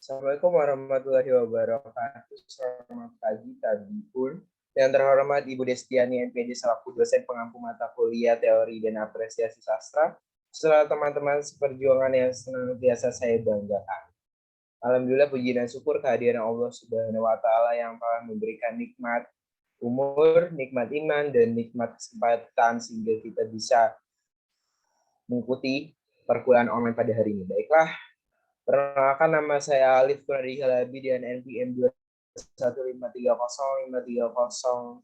Assalamualaikum warahmatullahi wabarakatuh. Selamat pagi, Tabiun. Yang terhormat Ibu Destiani MPD selaku dosen pengampu mata kuliah teori dan apresiasi sastra, serta teman-teman seperjuangan yang senantiasa saya banggakan. Alhamdulillah puji dan syukur kehadiran Allah Subhanahu wa taala yang telah memberikan nikmat umur, nikmat iman, dan nikmat kesempatan sehingga kita bisa mengikuti perkuliahan online pada hari ini. Baiklah, perkenalkan, nama saya Alif Quradi Halabi dengan NPM 215305338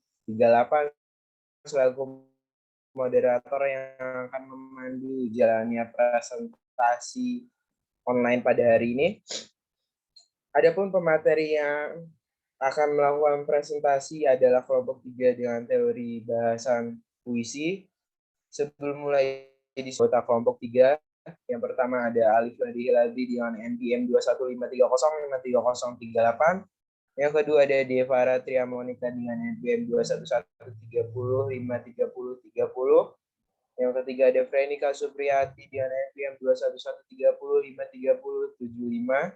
selaku moderator yang akan memandu jalannya presentasi online pada hari ini. Adapun pemateri yang akan melakukan presentasi adalah kelompok 3 dengan teori bahasan puisi. Sebelum mulai di kelompok 3, yang pertama ada Alif Quradi Halabi dengan NPM 215305338. Yang kedua ada Devara Triamonika dengan NPM 21130533030. Yang ketiga ada Frenika Supriyati dengan NPM 21130533075.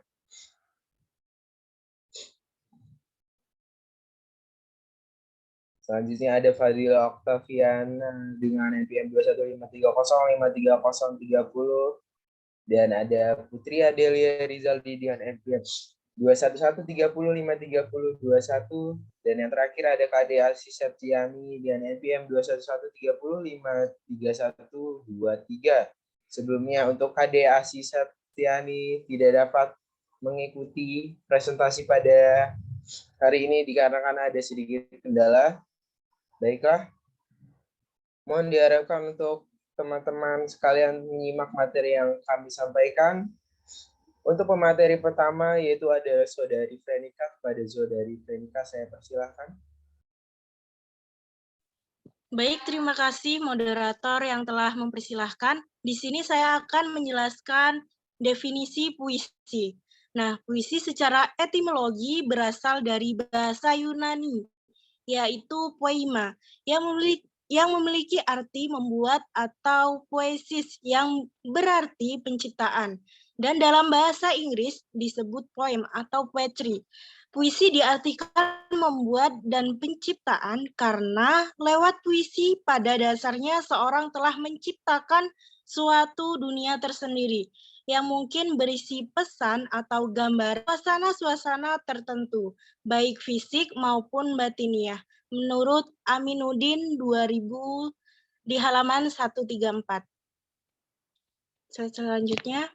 Selanjutnya ada Fadila Oktaviana dengan NPM 21530533030. Dan ada Putri Adelia Rizaldi dengan NPM 21130533021. Dan yang terakhir ada Kade Asi Septiani dengan NPM 21130533123. Sebelumnya untuk Kade Asi Septiani tidak dapat mengikuti presentasi pada hari ini dikarenakan ada sedikit kendala. Baiklah, mohon diharapkan untuk teman-teman sekalian menyimak materi yang kami sampaikan. Untuk pemateri pertama yaitu ada Saudari Frenika. Kepada Saudari Frenika saya persilahkan. Baik, terima kasih moderator yang telah mempersilahkan. Di sini saya akan menjelaskan definisi puisi. Nah, puisi secara etimologi berasal dari bahasa Yunani, yaitu poema, yang memiliki arti membuat atau poesis yang berarti penciptaan. Dan dalam bahasa Inggris disebut poem atau poetry. Puisi diartikan membuat dan penciptaan karena lewat puisi pada dasarnya seorang telah menciptakan suatu dunia tersendiri yang mungkin berisi pesan atau gambar suasana-suasana tertentu, baik fisik maupun batiniah. Menurut Aminuddin 2000 di halaman 134. Selanjutnya.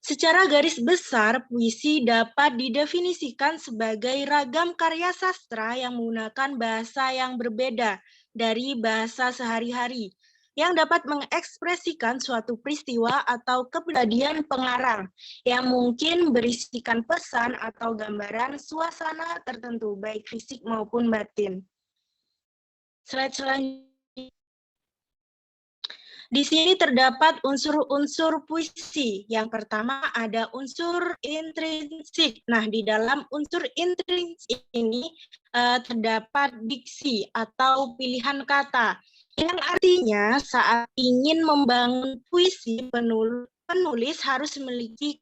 Secara garis besar, puisi dapat didefinisikan sebagai ragam karya sastra yang menggunakan bahasa yang berbeda dari bahasa sehari-hari, yang dapat mengekspresikan suatu peristiwa atau kepribadian pengarang, yang mungkin berisikan pesan atau gambaran suasana tertentu, baik fisik maupun batin. Slide selanjutnya. Di sini terdapat unsur-unsur puisi. Yang pertama ada unsur intrinsik. Nah, di dalam unsur intrinsik ini terdapat diksi atau pilihan kata. Yang artinya saat ingin membangun puisi, penulis harus memilih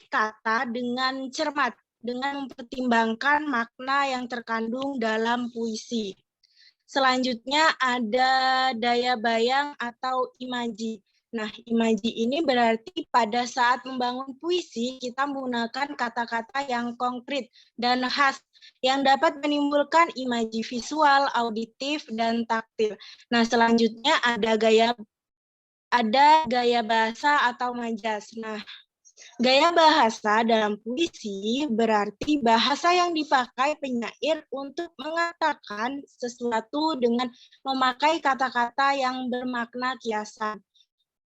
kata dengan cermat, dengan mempertimbangkan makna yang terkandung dalam puisi. Selanjutnya ada daya bayang atau imaji. Nah, imaji ini berarti pada saat membangun puisi, kita menggunakan kata-kata yang konkret dan khas yang dapat menimbulkan imaji visual, auditif, dan taktil. Nah, selanjutnya ada gaya bahasa atau majas. Nah, gaya bahasa dalam puisi berarti bahasa yang dipakai penyair untuk mengatakan sesuatu dengan memakai kata-kata yang bermakna kiasan.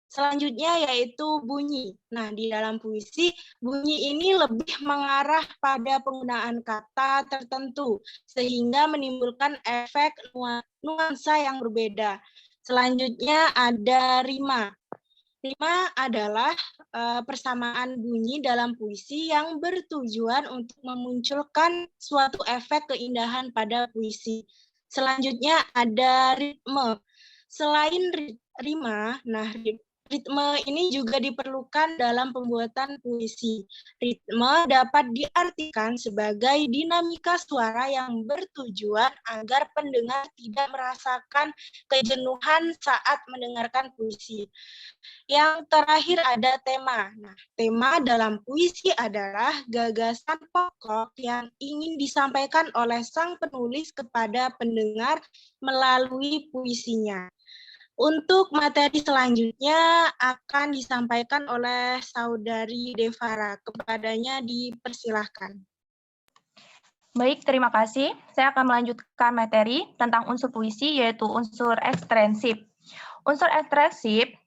Selanjutnya yaitu bunyi. Nah, di dalam puisi, bunyi ini lebih mengarah pada penggunaan kata tertentu, sehingga menimbulkan efek nuansa yang berbeda. Selanjutnya ada rima. Rima adalah persamaan bunyi dalam puisi yang bertujuan untuk memunculkan suatu efek keindahan pada puisi. Selanjutnya ada ritme. Selain rima. Nah, ritme ini juga diperlukan dalam pembuatan puisi. Ritme dapat diartikan sebagai dinamika suara yang bertujuan agar pendengar tidak merasakan kejenuhan saat mendengarkan puisi. Yang terakhir ada tema. Nah, tema dalam puisi adalah gagasan pokok yang ingin disampaikan oleh sang penulis kepada pendengar melalui puisinya. Untuk materi selanjutnya akan disampaikan oleh Saudari Devara. Kepadanya dipersilahkan. Baik, terima kasih. Saya akan melanjutkan materi tentang unsur puisi, yaitu unsur ekstensif. Unsur ekstensif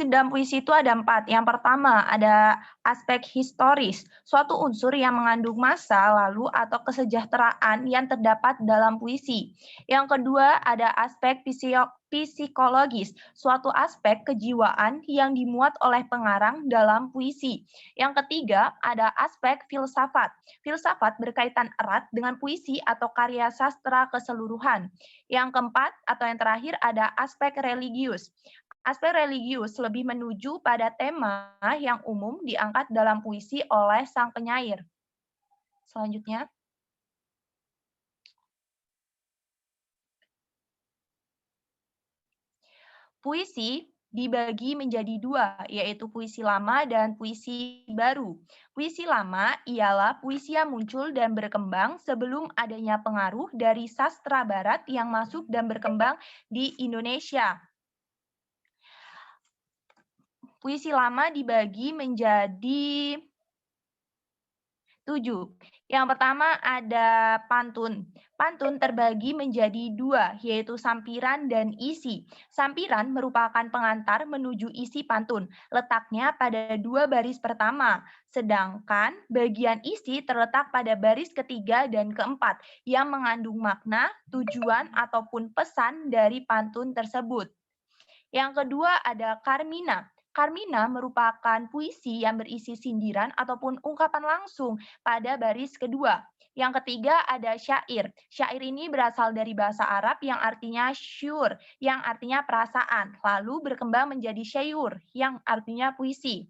dalam puisi itu ada 4. Yang pertama ada aspek historis, suatu unsur yang mengandung masa lalu atau kesejahteraan yang terdapat dalam puisi. Yang kedua ada aspek psikologis, suatu aspek kejiwaan yang dimuat oleh pengarang dalam puisi. Yang ketiga ada aspek filsafat. Filsafat berkaitan erat dengan puisi atau karya sastra keseluruhan. Yang keempat atau yang terakhir ada aspek religius. Aspek religius lebih menuju pada tema yang umum diangkat dalam puisi oleh sang penyair. Selanjutnya. Puisi dibagi menjadi 2, yaitu puisi lama dan puisi baru. Puisi lama ialah puisi yang muncul dan berkembang sebelum adanya pengaruh dari sastra barat yang masuk dan berkembang di Indonesia. Puisi lama dibagi menjadi 7. Yang pertama ada pantun. Pantun terbagi menjadi 2, yaitu sampiran dan isi. Sampiran merupakan pengantar menuju isi pantun. Letaknya pada 2 baris pertama. Sedangkan bagian isi terletak pada baris ketiga dan keempat, yang mengandung makna, tujuan, ataupun pesan dari pantun tersebut. Yang kedua ada Carmina. Carmina merupakan puisi yang berisi sindiran ataupun ungkapan langsung pada baris kedua. Yang ketiga ada syair. Syair ini berasal dari bahasa Arab yang artinya syur, yang artinya perasaan, lalu berkembang menjadi syaiur, yang artinya puisi.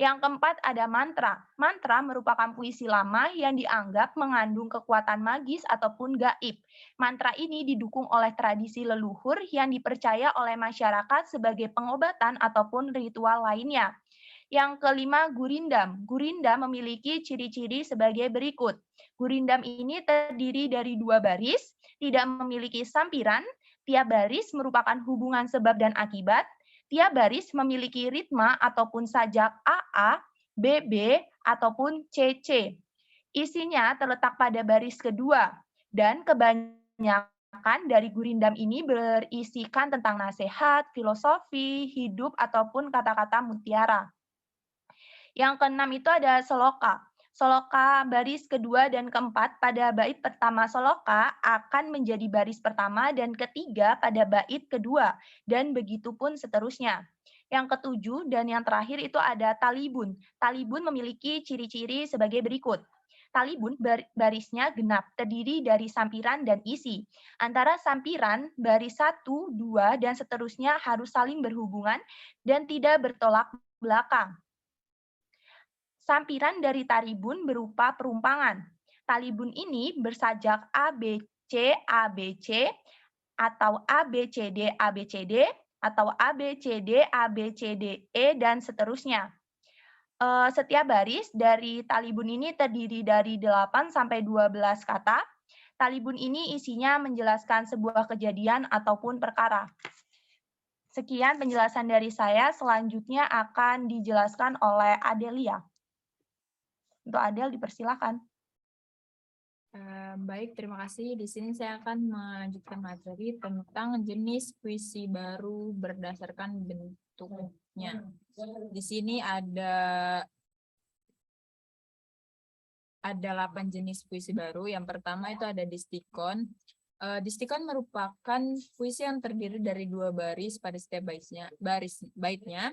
Yang keempat ada mantra. Mantra merupakan puisi lama yang dianggap mengandung kekuatan magis ataupun gaib. Mantra ini didukung oleh tradisi leluhur yang dipercaya oleh masyarakat sebagai pengobatan ataupun ritual lainnya. Yang kelima, gurindam. Gurindam memiliki ciri-ciri sebagai berikut. Gurindam ini terdiri dari 2 baris, tidak memiliki sampiran, tiap baris merupakan hubungan sebab dan akibat, tiap baris memiliki ritma ataupun sajak AA, BB, ataupun CC. Isinya terletak pada baris kedua, dan kebanyakan dari gurindam ini berisikan tentang nasihat, filosofi, hidup, ataupun kata-kata mutiara. Yang keenam itu ada soloka. Soloka baris kedua dan keempat pada bait pertama soloka akan menjadi baris pertama dan ketiga pada bait kedua, dan begitu pun seterusnya. Yang ketujuh dan yang terakhir itu ada talibun. Talibun memiliki ciri-ciri sebagai berikut. Talibun barisnya genap, terdiri dari sampiran dan isi. Antara sampiran, baris 1, 2, dan seterusnya harus saling berhubungan dan tidak bertolak belakang. Sampiran dari talibun berupa perumpangan. Talibun ini bersajak ABC, ABC, atau ABCD, ABCD, atau ABCD, ABCDE, dan seterusnya. Setiap baris dari talibun ini terdiri dari 8 sampai 12 kata. Talibun ini isinya menjelaskan sebuah kejadian ataupun perkara. Sekian penjelasan dari saya, selanjutnya akan dijelaskan oleh Adelia. Untuk Adel, dipersilakan. Baik, terima kasih. Di sini saya akan melanjutkan materi tentang jenis puisi baru berdasarkan bentuknya. Di sini ada 8 jenis puisi baru. Yang pertama itu ada distikon. Distikon merupakan puisi yang terdiri dari 2 baris pada setiap baitnya.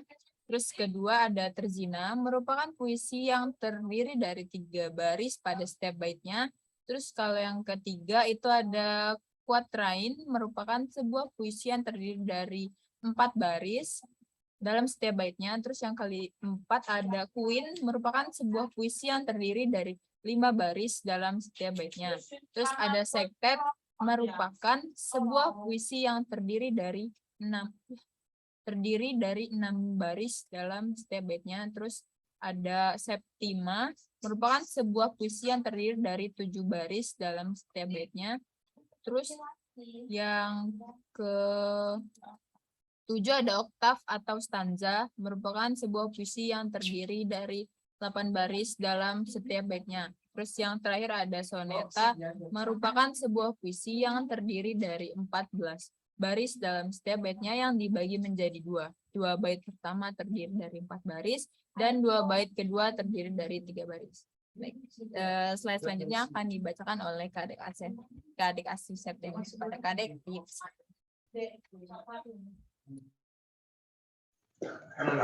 Terus kedua ada terzina, merupakan puisi yang terdiri dari 3 baris pada setiap baitnya. Terus kalau yang ketiga itu ada kuatrain merupakan sebuah puisi yang terdiri dari 4 baris dalam setiap baitnya. Terus yang keempat ada kuin, merupakan sebuah puisi yang terdiri dari 5 baris dalam setiap baitnya. Terus ada sektet, merupakan sebuah puisi yang terdiri dari 6 baris dalam setiap baitnya. Terus ada septima, merupakan sebuah puisi yang terdiri dari 7 baris dalam setiap baitnya. Terus yang ke 7 ada oktav atau stanza, merupakan sebuah puisi yang terdiri dari 8 baris dalam setiap baitnya. Terus yang terakhir ada soneta, merupakan sebuah puisi yang terdiri dari 14 baris dalam setiap baitnya yang dibagi menjadi 2. 2 bait pertama terdiri dari 4 baris, dan 2 bait kedua terdiri dari 3 baris. Baik, slide selanjutnya akan dibacakan oleh Kadek Asih Septimus kepada Kadek Tips.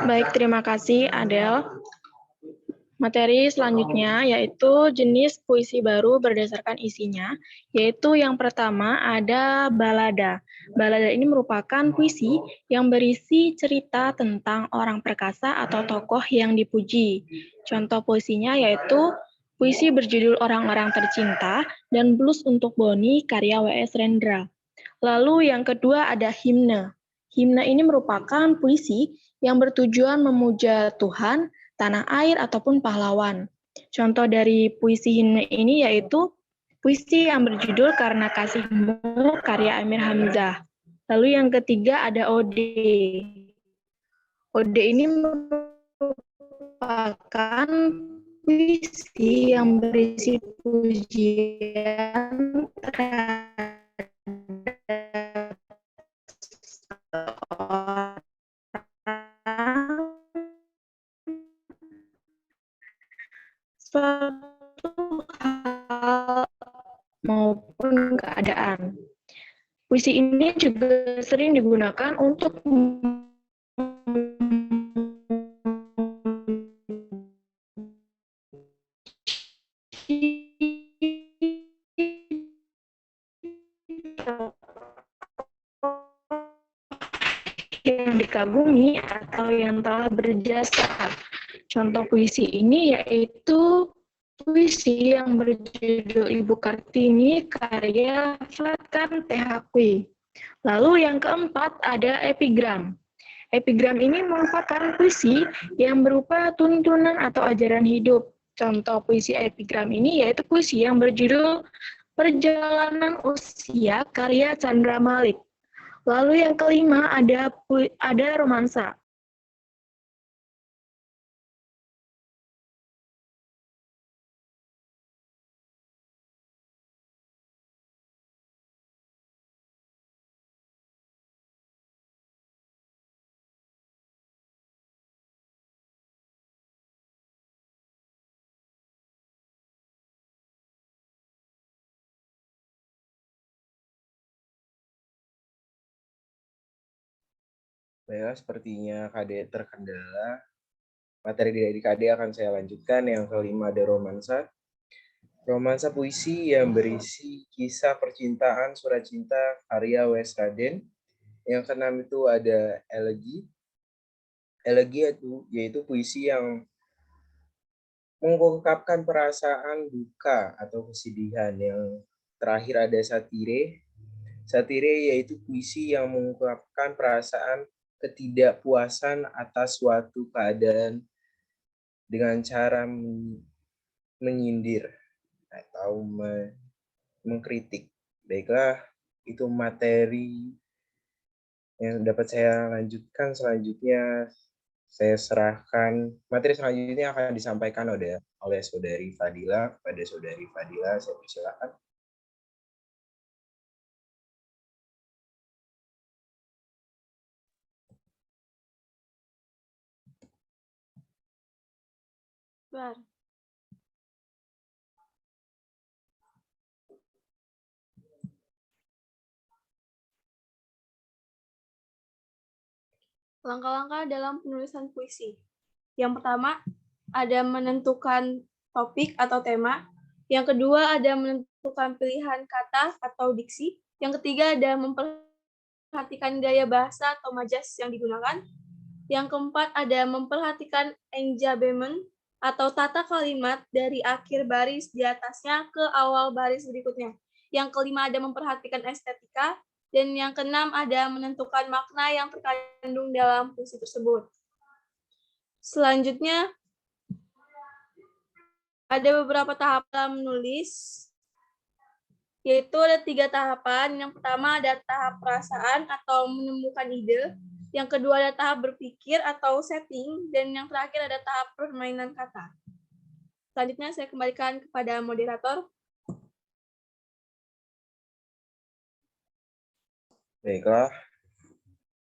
Baik, terima kasih Adel. Materi selanjutnya yaitu jenis puisi baru berdasarkan isinya, yaitu yang pertama ada balada. Balada ini merupakan puisi yang berisi cerita tentang orang perkasa atau tokoh yang dipuji. Contoh puisinya yaitu puisi berjudul Orang-orang Tercinta dan Blues untuk Boni karya W.S. Rendra. Lalu yang kedua ada himne. Himne ini merupakan puisi yang bertujuan memuja Tuhan, tanah air, ataupun pahlawan. Contoh dari puisi himne ini yaitu puisi yang berjudul Karena Kasihmu karya Amir Hamzah. Lalu yang ketiga ada ode. Ode ini merupakan puisi yang berisi pujian terhadap suatu hal maupun keadaan. Puisi ini juga sering digunakan untuk yang dikagumi atau yang telah berjasa. Contoh puisi ini yaitu puisi yang berjudul Ibu Kartini karya Fatkan Tehakwi. Lalu yang keempat ada epigram. Epigram ini merupakan puisi yang berupa tuntunan atau ajaran hidup. Contoh puisi epigram ini yaitu puisi yang berjudul Perjalanan Usia karya Chandra Malik. Lalu yang kelima ada romansa. Baiklah, sepertinya KD terkendala. Materi dari KD akan saya lanjutkan. Yang kelima ada romansa. Romansa puisi yang berisi kisah percintaan, surat cinta, karya W.S. Raden. Yang keenam itu ada elegi. Elegi yaitu puisi yang mengungkapkan perasaan duka atau kesedihan. Yang terakhir ada satire. Satire yaitu puisi yang mengungkapkan perasaan ketidakpuasan atas suatu keadaan dengan cara menyindir atau mengkritik. Baiklah, itu materi yang dapat saya lanjutkan. Selanjutnya saya serahkan materi selanjutnya akan disampaikan oleh Saudari Fadila. Pada Saudari Fadila, saya persilakan. Langkah-langkah dalam penulisan puisi. Yang pertama, ada menentukan topik atau tema. Yang kedua, ada menentukan pilihan kata atau diksi. Yang ketiga ada memperhatikan gaya bahasa atau majas yang digunakan. Yang keempat ada memperhatikan enjabement atau tata kalimat dari akhir baris di atasnya ke awal baris berikutnya. Yang kelima ada memperhatikan estetika. Dan yang keenam ada menentukan makna yang terkandung dalam puisi tersebut. Selanjutnya, ada beberapa tahap dalam menulis, yaitu ada 3 tahapan. Yang pertama ada tahap perasaan atau menemukan ide. Yang kedua ada tahap berpikir atau setting. Dan yang terakhir ada tahap permainan kata. Selanjutnya saya kembalikan kepada moderator. Baiklah,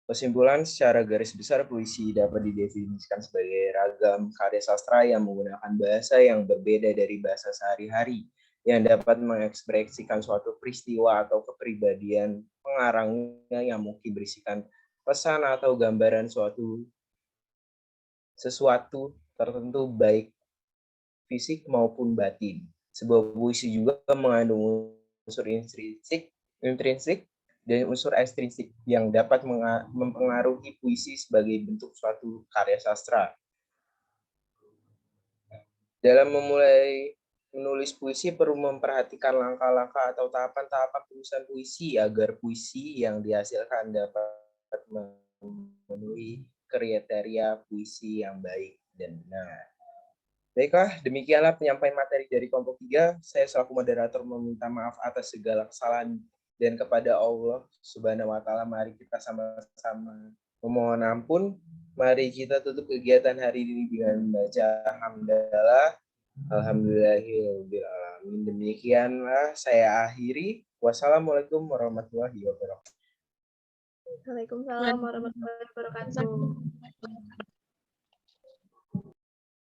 kesimpulan secara garis besar puisi dapat didefinisikan sebagai ragam karya sastra yang menggunakan bahasa yang berbeda dari bahasa sehari-hari, yang dapat mengekspresikan suatu peristiwa atau kepribadian pengarangnya yang mungkin berisikan pesan atau gambaran sesuatu tertentu baik fisik maupun batin. Sebuah puisi juga mengandung unsur intrinsik dan unsur ekstrinsik yang dapat mempengaruhi puisi sebagai bentuk suatu karya sastra. Dalam memulai menulis puisi perlu memperhatikan langkah-langkah atau tahapan-tahapan penulisan puisi agar puisi yang dihasilkan dapat memenuhi kriteria puisi yang baik dan benar. Baiklah, demikianlah penyampaian materi dari kelompok 3. Saya selaku moderator meminta maaf atas segala kesalahan dan kepada Allah Subhanahu wa Ta'ala, mari kita sama-sama memohon ampun. Mari kita tutup kegiatan hari ini dengan membaca hamdalah. Alhamdulillahirabbil alamin. Demikianlah saya akhiri. Wassalamualaikum warahmatullahi wabarakatuh. Waalaikumsalam warahmatullahi wabarakatuh.